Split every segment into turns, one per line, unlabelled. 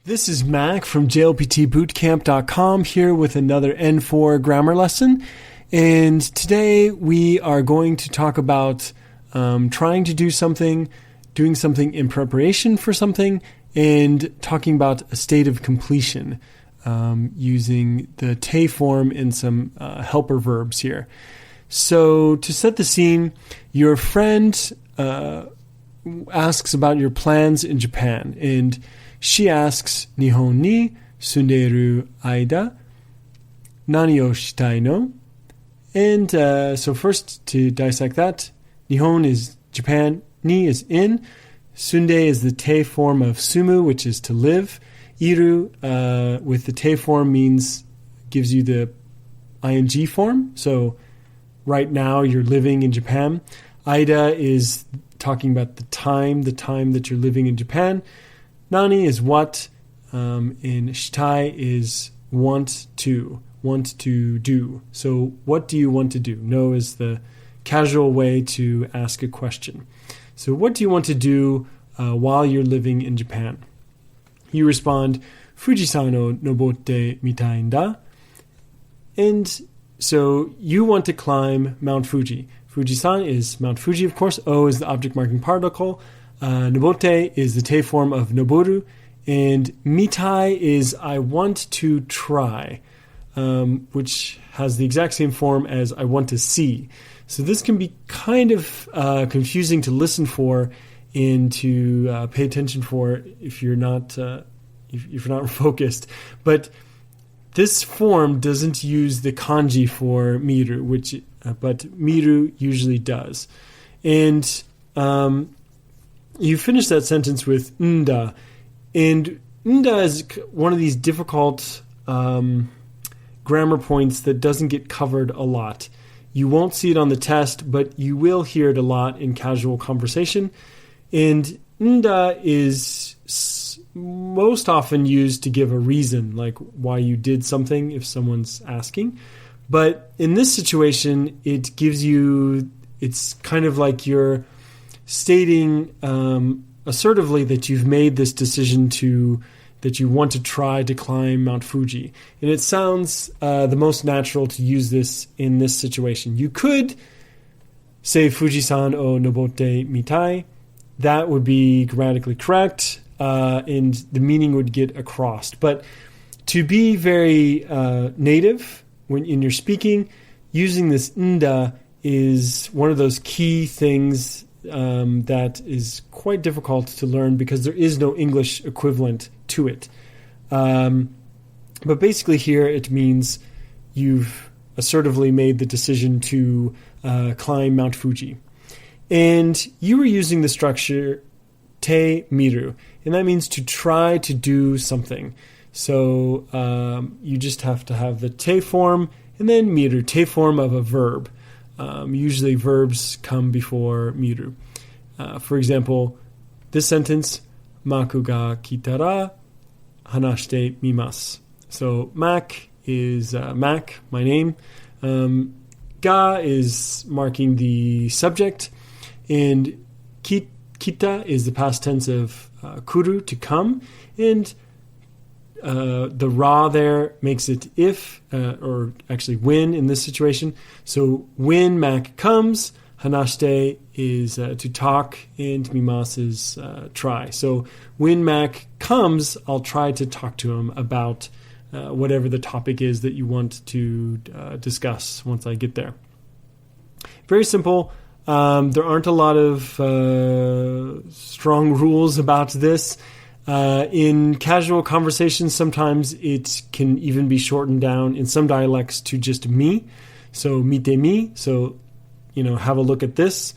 This is Mac from JLPTbootcamp.com here with another N4 grammar lesson. And today we are going to talk about trying to do something, doing something in preparation for something, and talking about a state of completion using the te form and some helper verbs here. So to set the scene, your friend asks about your plans in Japan, and she asks, Nihon ni sunderu aida, nani o shitai no? And so first, to dissect that, Nihon is Japan, ni is in, sunde is the te form of sumu, which is to live. Iru, with the te form, gives you the ing form. So right now you're living in Japan. Aida is talking about the time that you're living in Japan. Nani is what, and shitai is want to do. So what do you want to do? No is the casual way to ask a question. So what do you want to do while you're living in Japan? You respond, Fujisan o nobotte mitai n da. And so you want to climb Mount Fuji. Fujisan is Mount Fuji, of course. O is the object marking particle. Nobotte is the te form of noboru, and mitai is I want to try, which has the exact same form as I want to see. So this can be kind of confusing to listen for and to pay attention for if you're not focused. But this form doesn't use the kanji for miru, but miru usually does, and you finish that sentence with nda, and nda is one of these difficult grammar points that doesn't get covered a lot. You won't see it on the test, but you will hear it a lot in casual conversation. And nda is most often used to give a reason, like why you did something if someone's asking. But in this situation, it's kind of like you're stating assertively that you've made this decision that you want to try to climb Mount Fuji. And it sounds the most natural to use this in this situation. You could say Fujisan o nobotte mitai. That would be grammatically correct, and the meaning would get across. But to be very native when you're speaking, using this nda is one of those key things that is quite difficult to learn because there is no English equivalent to it. But basically here it means you've assertively made the decision to climb Mount Fuji. And you were using the structure temiru, and that means to try to do something. So you just have to have the te form and then miru, te form of a verb. Usually verbs come before miru. For example, this sentence, Maku ga kitara hanashite mimasu. So Mac is Mac, my name. Ga is marking the subject, and kita is the past tense of kuru, to come, and the ra there makes it if, or actually when in this situation. So when Mac comes, hanashite is to talk, and mimasu is try. So when Mac comes, I'll try to talk to him about whatever the topic is that you want to discuss once I get there. Very simple. There aren't a lot of strong rules about this. In casual conversations, sometimes it can even be shortened down in some dialects to just mi. So mite mi. So, have a look at this.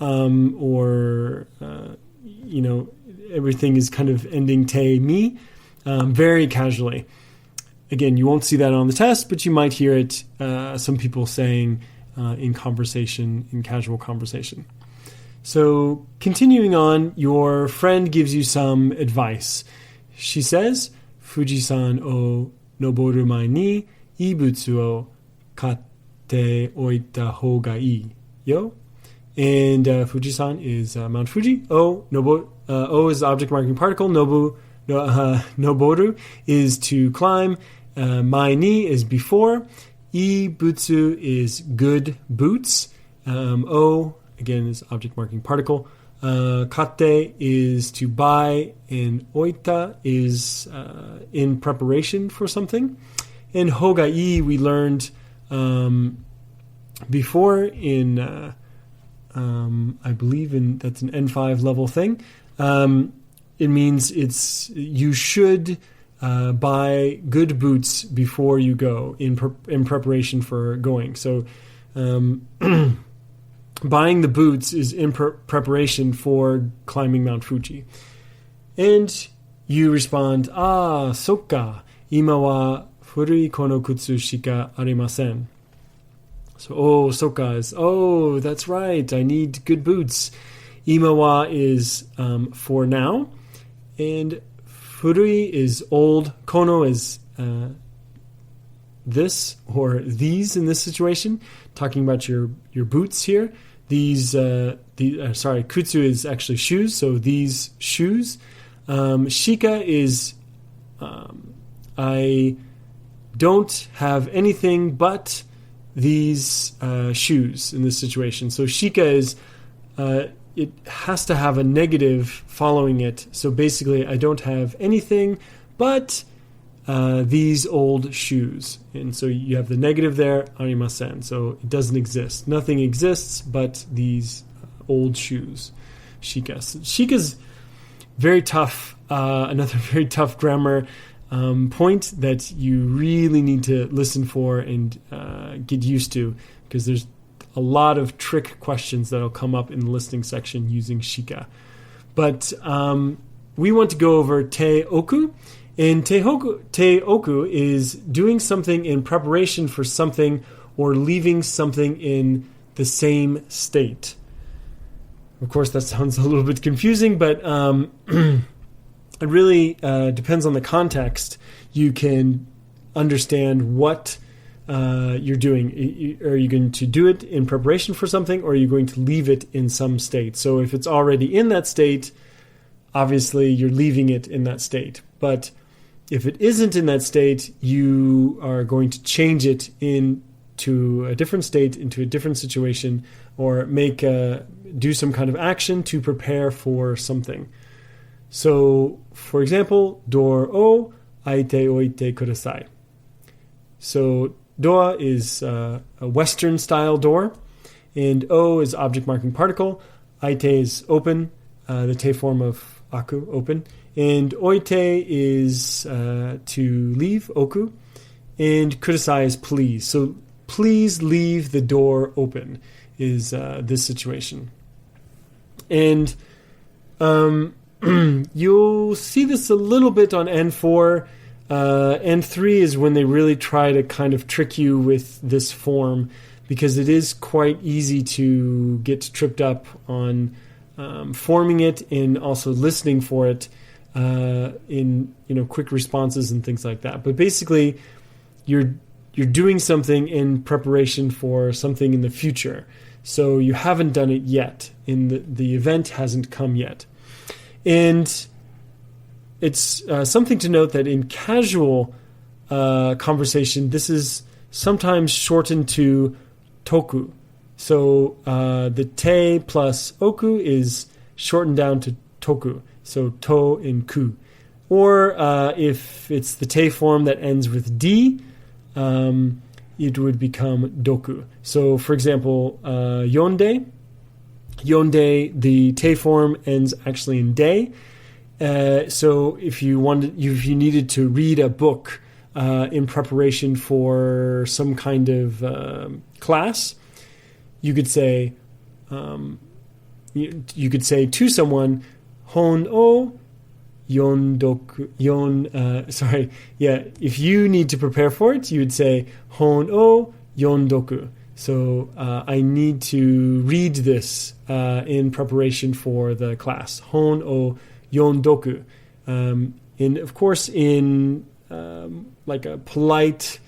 Or everything is kind of ending te mi, very casually. Again, you won't see that on the test, but you might hear it, some people saying in casual conversation. So continuing on, your friend gives you some advice. She says, Fujisan o noboru mae ni ibutsu o katte oita hou ga ii yo. And Fujisan is Mount Fuji. O is the object marking particle. Nobu noboru is to climb. Mai ni is before. I butsu is good boots. O, again, is object marking particle. Kate is to buy. And oita is in preparation for something. And hogai we learned before in, I believe that's an N5 level thing. It means you should buy good boots before you go in preparation for going. So buying the boots is in preparation for climbing Mount Fuji. And you respond, sokka, ima wa furui kono kutsu shika arimasen. So, sokka is, that's right, I need good boots. Ima wa is for now. And furui is old. Kono is this or these in this situation. Talking about your boots here. Kutsu is actually shoes. So these shoes. Shika is I don't have anything but these shoes in this situation. So shika is it has to have a negative following it. So basically, I don't have anything but these old shoes. And so you have the negative there, arimasen. So it doesn't exist. Nothing exists but these old shoes. Shika. So shika's very tough. Another very tough grammar point that you really need to listen for and get used to, because there's a lot of trick questions that'll come up in the listening section using shika. But we want to go over teoku. And teoku is doing something in preparation for something or leaving something in the same state. Of course, that sounds a little bit confusing, but it really depends on the context. You can understand what you're doing. Are you going to do it in preparation for something, or are you going to leave it in some state? So if it's already in that state, obviously you're leaving it in that state. But if it isn't in that state, you are going to change it into a different state, into a different situation, or do some kind of action to prepare for something. So, for example, door o aite oite kudasai. So door is a Western style door, and o is object marking particle. Aite is open, the te form of aku, open. And oite is to leave, oku. And kudasai is please. So please leave the door open is this situation. And you'll see this a little bit on N4. N3 is when they really try to kind of trick you with this form, because it is quite easy to get tripped up on forming it and also listening for it in quick responses and things like that. But basically, you're doing something in preparation for something in the future. So you haven't done it yet. The event hasn't come yet. And it's something to note that in casual conversation, this is sometimes shortened to toku. So the te plus oku is shortened down to toku. So to and ku. Or if it's the te form that ends with d, it would become doku. So for example, yonde, the te form ends actually in de. So if you needed to read a book in preparation for some kind of class, you could say to someone, hon o yondoku if you need to prepare for it, you would say hon o yondoku. So I need to read this in preparation for the class. Hon o yondoku. And of course, in like a polite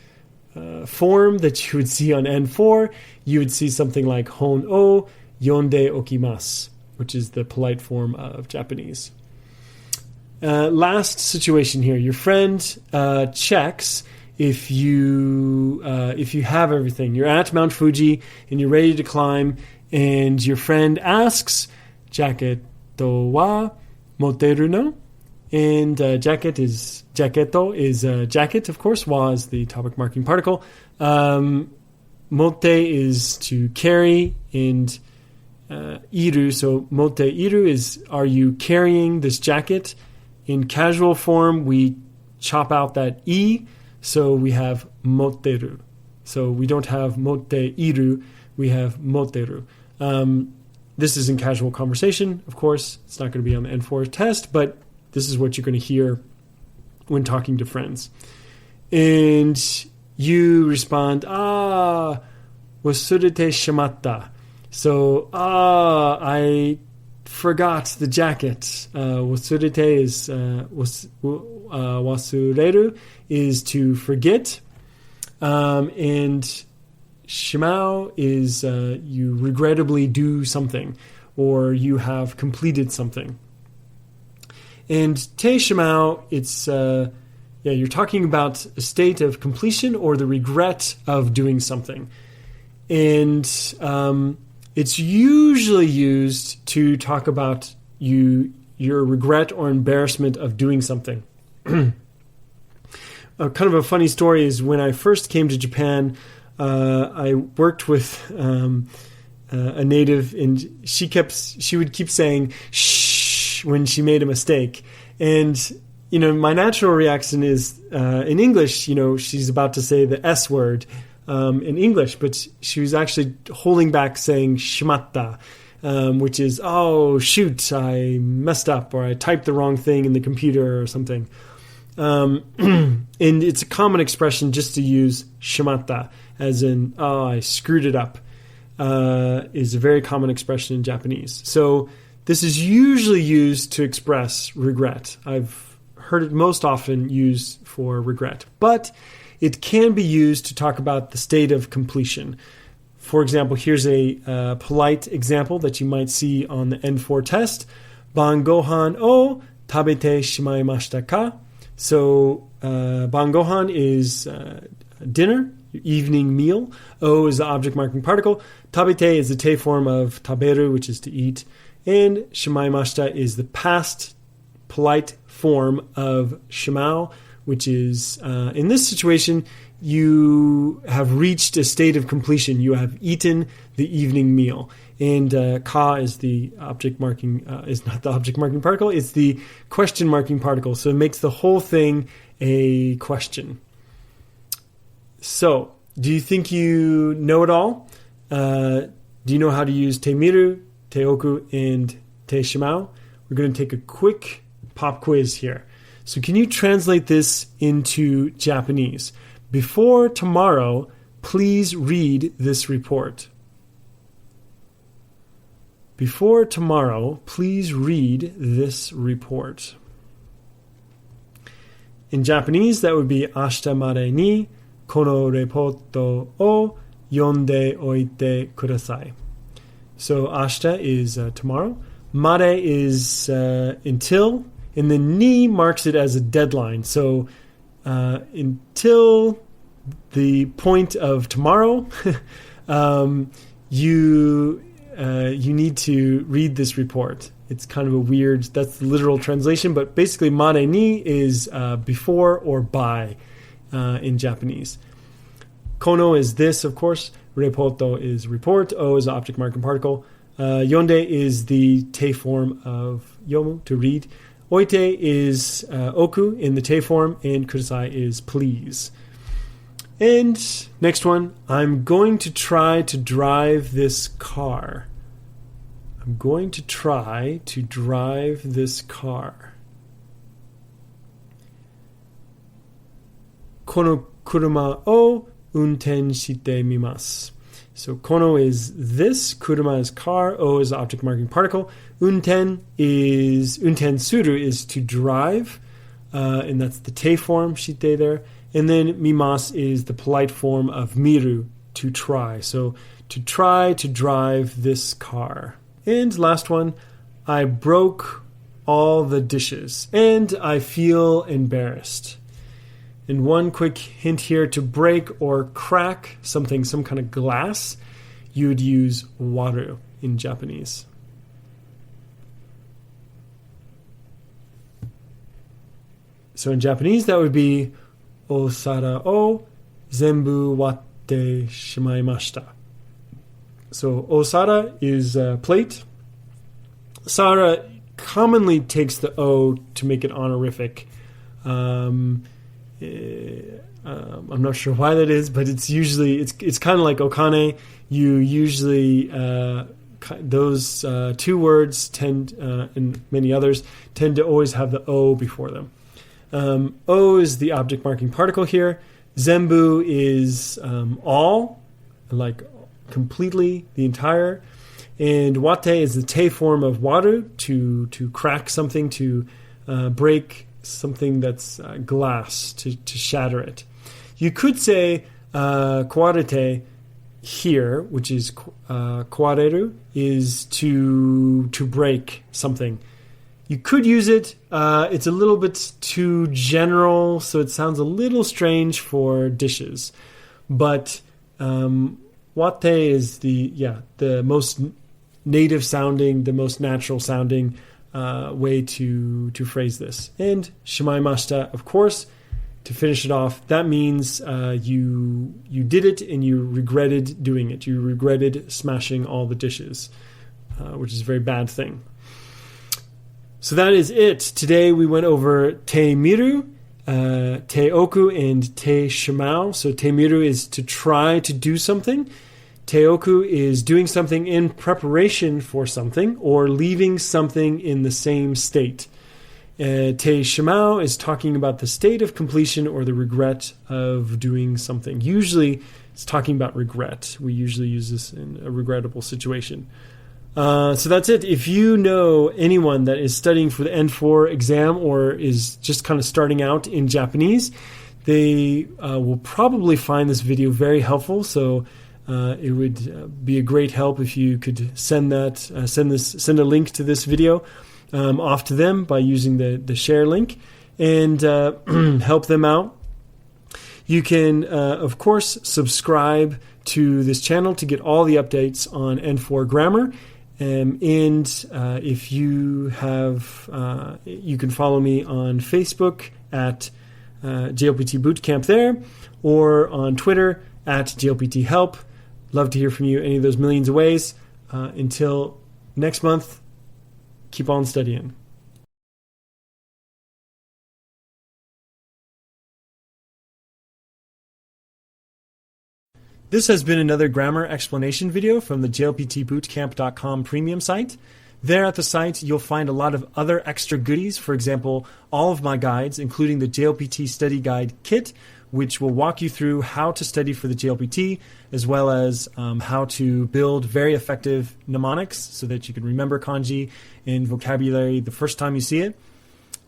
form that you would see on N4, you would see something like hon o yonde okimasu, which is the polite form of Japanese. last situation here. Your friend checks if you have everything. You're at Mount Fuji and you're ready to climb, and your friend asks, "Jaketo wa moteru no?" And jaketo is jacket, of course. Wa is the topic marking particle. Mote is to carry, and iru. So mote iru is, are you carrying this jacket? In casual form, we chop out that i, so we have moteru. So we don't have mote iru, we have moteru. This is in casual conversation, of course. It's not going to be on the N4 test, but this is what you're going to hear when talking to friends. And you respond, wasurete shimatta. So, I forgot the jacket. Wasurete is, wasureru is to forget. And shimau is you regrettably do something, or you have completed something. And teshimau, it's you're talking about a state of completion or the regret of doing something. And it's usually used to talk about your regret or embarrassment of doing something. Kind of a funny story is when I first came to Japan, I worked with a native, and she would keep saying shh when she made a mistake. And my natural reaction is in English, she's about to say the S word in English, but she was actually holding back saying shimatta, which is, oh shoot, I messed up, or I typed the wrong thing in the computer or something. And it's a common expression just to use shimatta, as in, oh, I screwed it up, is a very common expression in Japanese. So this is usually used to express regret. I've heard it most often used for regret, but it can be used to talk about the state of completion. For example, here's a polite example that you might see on the N4 test. Ban gohan o tabete shimaimashita ka? So ban gohan is dinner, evening meal. O is the object marking particle. Tabete is the te form of taberu, which is to eat. And shimaimashita is the past polite form of shimau, which is, in this situation, you have reached a state of completion. You have eaten the evening meal. And ka is the object marking, is not the object marking particle, it's the question marking particle. So it makes the whole thing a question. So, do you think you know it all? Do you know how to use temiru, teoku, and teshimau? We're going to take a quick pop quiz here. So can you translate this into Japanese? Before tomorrow, please read this report. Before tomorrow, please read this report. In Japanese, that would be ashita made ni kono reporto o yonde oite kudasai. So ashita is tomorrow. Made is until. And then ni marks it as a deadline. So until the point of tomorrow, you need to read this report. It's kind of a weird, that's the literal translation, but basically made ni is before or by in Japanese. Kono is this, of course. Reporto is report. O is the object marking particle. Yonde is the te form of yomu, to read. Oite is oku in the te form, and kudasai is please. And next one, I'm going to try to drive this car. I'm going to try to drive this car. Kono kuruma o unten shite mimasu. So kono is this, kuruma is car, o is the object marking particle. Unten suru is to drive, and that's the te form, shite there. And then mimasu is the polite form of miru, to try. So to try to drive this car. And last one, I broke all the dishes, and I feel embarrassed. And one quick hint here, to break or crack something, some kind of glass, you would use waru in Japanese. So in Japanese, that would be osara o zenbu watte shimaimashita. So osara is a plate. Sara commonly takes the O to make it honorific. I'm not sure why that is, but it's usually it's kind of like okane. You usually those two words tend and many others tend to always have the O before them. O is the object marking particle here. Zenbu is all, like completely, the entire. And wate is the te form of waru, to crack something, to break something that's glass, to shatter it. You could say kawarete here, which is kawareru, is to break something. You could use it. It's a little bit too general, so it sounds a little strange for dishes. But wate is the most native sounding, the most natural sounding way to phrase this. And shimaimashita, of course, to finish it off, that means you did it and you regretted doing it. You regretted smashing all the dishes, which is a very bad thing. So that is it. Today we went over temiru, teoku, and teshimau. So temiru is to try to do something. Teoku is doing something in preparation for something or leaving something in the same state. Teshimau is talking about the state of completion or the regret of doing something. Usually it's talking about regret. We usually use this in a regrettable situation. So that's it. If you know anyone that is studying for the N4 exam or is just kind of starting out in Japanese, they will probably find this video very helpful. So it would be a great help if you could send a link to this video off to them by using the share link and help them out. You can, of course, subscribe to this channel to get all the updates on N4 grammar. And if you have, you can follow me on Facebook at JLPT Bootcamp there, or on Twitter at JLPT Help. Love to hear from you any of those millions of ways. Until next month, keep on studying. This has been another grammar explanation video from the JLPTbootcamp.com premium site. There at the site, you'll find a lot of other extra goodies. For example, all of my guides, including the JLPT Study Guide Kit, which will walk you through how to study for the JLPT, as well as how to build very effective mnemonics so that you can remember kanji and vocabulary the first time you see it.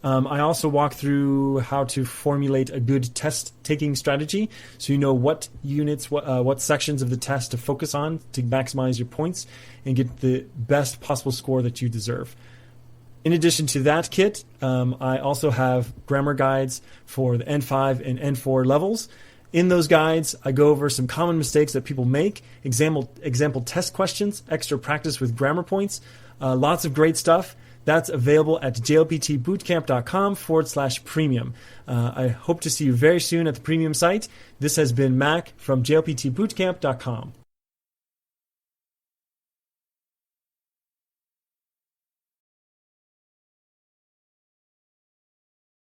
I also walk through how to formulate a good test-taking strategy so you know what units, what sections of the test to focus on to maximize your points and get the best possible score that you deserve. In addition to that kit, I also have grammar guides for the N5 and N4 levels. In those guides, I go over some common mistakes that people make, example test questions, extra practice with grammar points, lots of great stuff. That's available at jlptbootcamp.com/premium. I hope to see you very soon at the premium site. This has been Mac from jlptbootcamp.com.